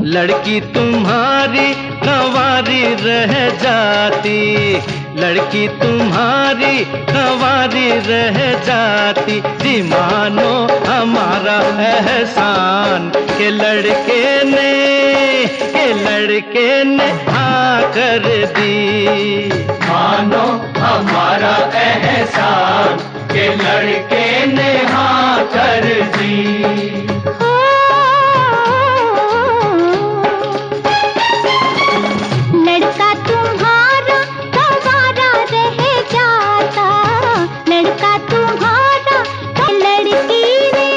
लड़की तुम्हारी कंवारी रह जाती, लड़की तुम्हारी कंवारी रह जाती। जी मानो हमारा एहसान के लड़के ने हाँ कर दी। मानो हमारा एहसान के लड़के ने हाँ कर दी। लड़का तुम्हारा कंवारा रह जाता, लड़का तुम्हारा लड़की ने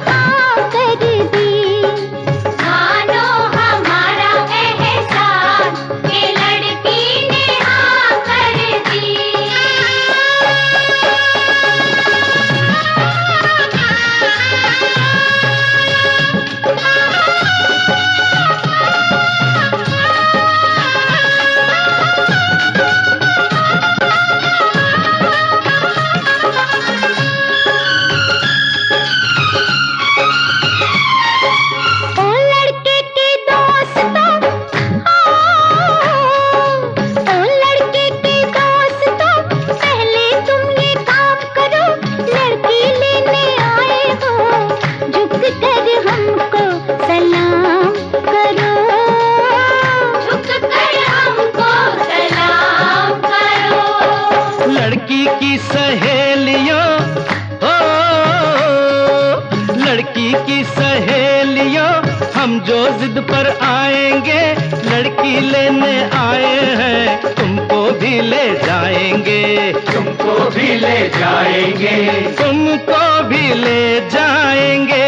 हाँ कर दी। मानो हमारा एहसान के लड़की ने हाँ कर दी। लड़की की सहेलियों, लड़की की सहेलियों, हम जो जिद पर आएंगे, लड़की लेने आए हैं, तुमको भी ले जाएंगे, तुमको भी ले जाएंगे, तुमको भी ले जाएंगे।